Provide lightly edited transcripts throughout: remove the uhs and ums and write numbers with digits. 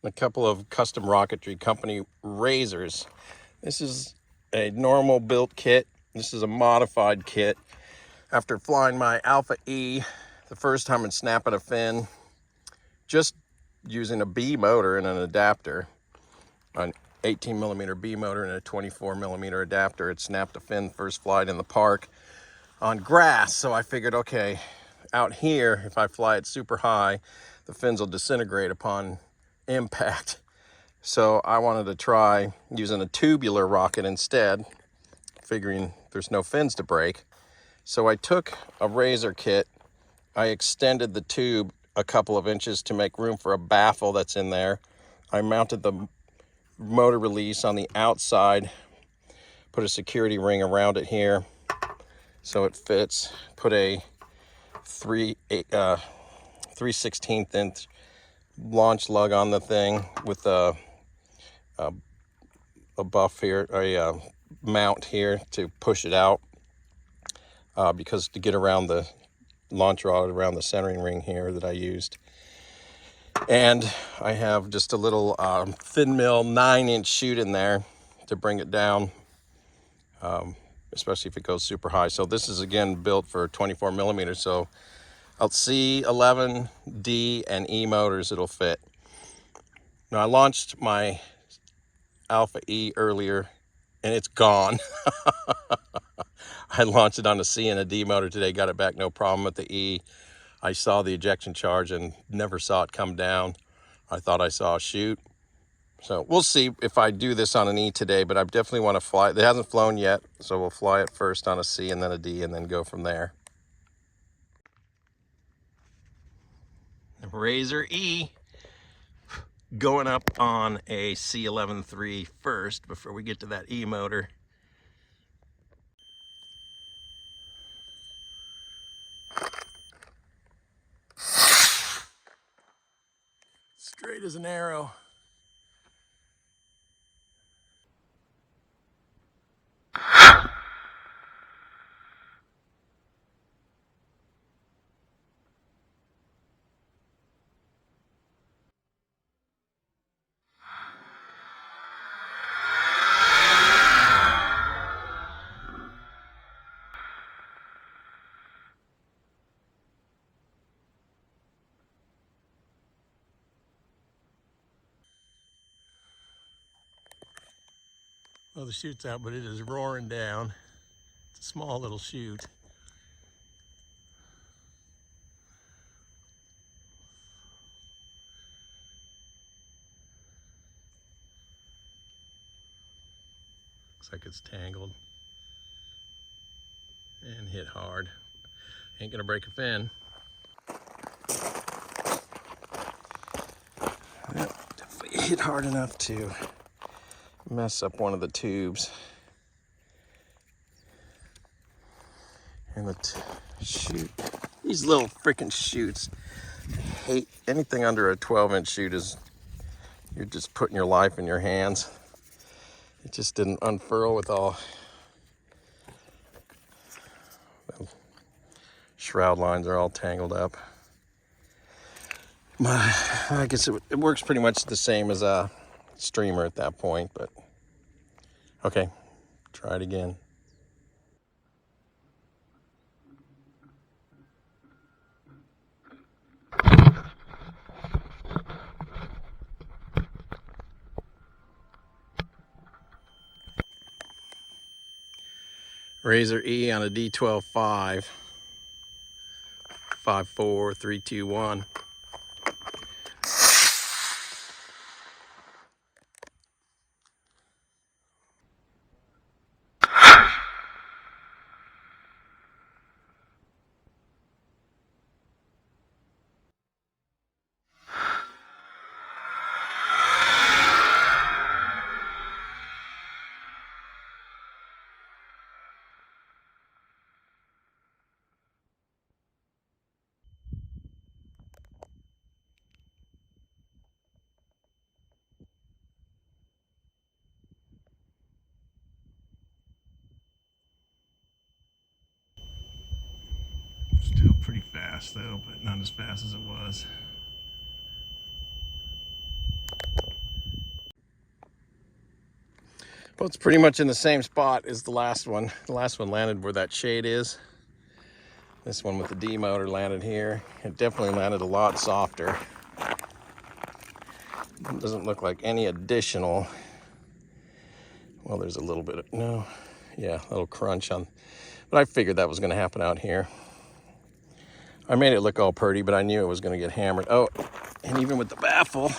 a couple of custom rocketry company razors. This is a normal built kit. This is a modified kit. After flying my Alpha E the first time and snapping a fin, just using a B motor and an adapter, an 18 millimeter B motor and a 24 millimeter adapter, it snapped a fin first flight in the park on grass. So I figured, okay, out here, if I fly it super high, the fins will disintegrate upon impact. So I wanted to try using a tubular rocket instead, figuring there's no fins to break. So I took a razor kit, I extended the tube a couple of inches to make room for a baffle that's in there. I mounted the motor release on the outside, put a security ring around it here so it fits, put a 3/16 inch launch lug on the thing with a buff here, a mount here to push it out, because to get around the launch rod around the centering ring here that I used. And I have just a little thin mill 9-inch chute in there to bring it down, especially if it goes super high. So this is again built for 24 millimeters, so C11, D, and E motors it'll fit. Now I launched my Alpha E earlier and it's gone. I launched it on a C and a D motor today, got it back no problem. With the E, I saw the ejection charge and never saw it come down. I thought I saw a chute. So we'll see if I do this on an E today, but I definitely want to fly it. It hasn't flown yet, so we'll fly it first on a C and then a D and then go from there. Razor E going up on a C11-3 first before we get to that E motor. Straight as an arrow. Well, the chute's out, but it is roaring down. It's a small little chute. Looks like it's tangled and hit hard. Ain't gonna break a fin. Well, definitely hit hard enough to mess up one of the tubes. And the chute, these little freaking chutes, I hate anything under a 12-inch chute. Is you're just putting your life in your hands. It just didn't unfurl with all the shroud lines are all tangled up. I guess it works pretty much the same as a streamer at that point, but okay, try it again. Razor E on a D12-5, 5, 4, 3, 2, 1. Still pretty fast though, but not as fast as it was. Well, it's pretty much in the same spot as the last one. The last one landed where that shade is. This one with the D motor landed here. It definitely landed a lot softer. It doesn't look like any additional. Well, there's a little bit of, no, yeah, a little crunch on, but I figured that was gonna happen out here. I made it look all pretty, but I knew it was gonna get hammered. Oh, and even with the baffle,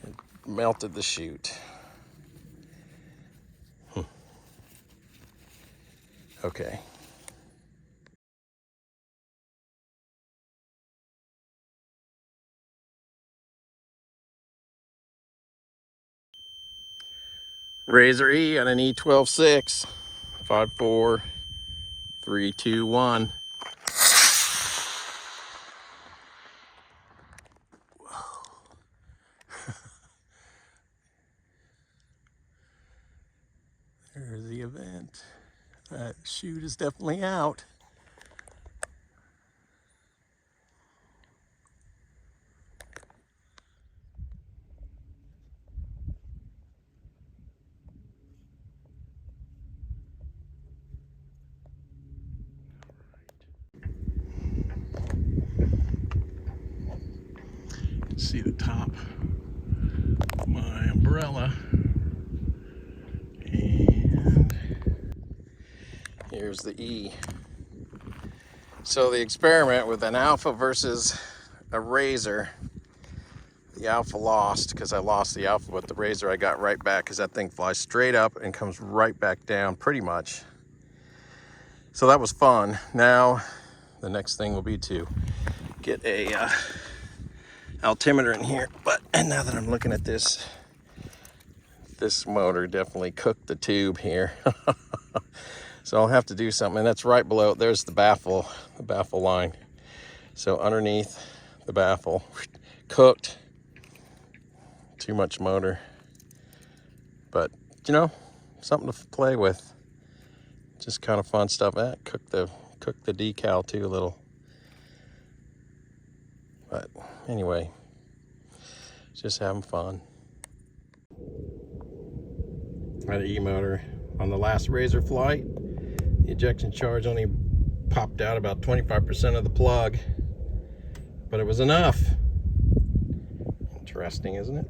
it melted the chute. Okay. Razor E on an E12-6, 5, 4, 3, 2, 1. There's the event. That chute is definitely out. See the top of my umbrella, and here's the E. So the experiment with an alpha versus a razor, the alpha lost because I lost the alpha, but the razor I got right back because that thing flies straight up and comes right back down pretty much. So that was fun. Now the next thing will be to get a altimeter in here. And now that I'm looking at this, this motor definitely cooked the tube here. So I'll have to do something, and that's right below, there's the baffle line. So underneath the baffle, cooked, too much motor. But you know, something to play with. Just kind of fun stuff. Cook the decal too a little. But anyway, just having fun. I had an E-motor on the last razor flight. The ejection charge only popped out about 25% of the plug, but it was enough. Interesting, isn't it?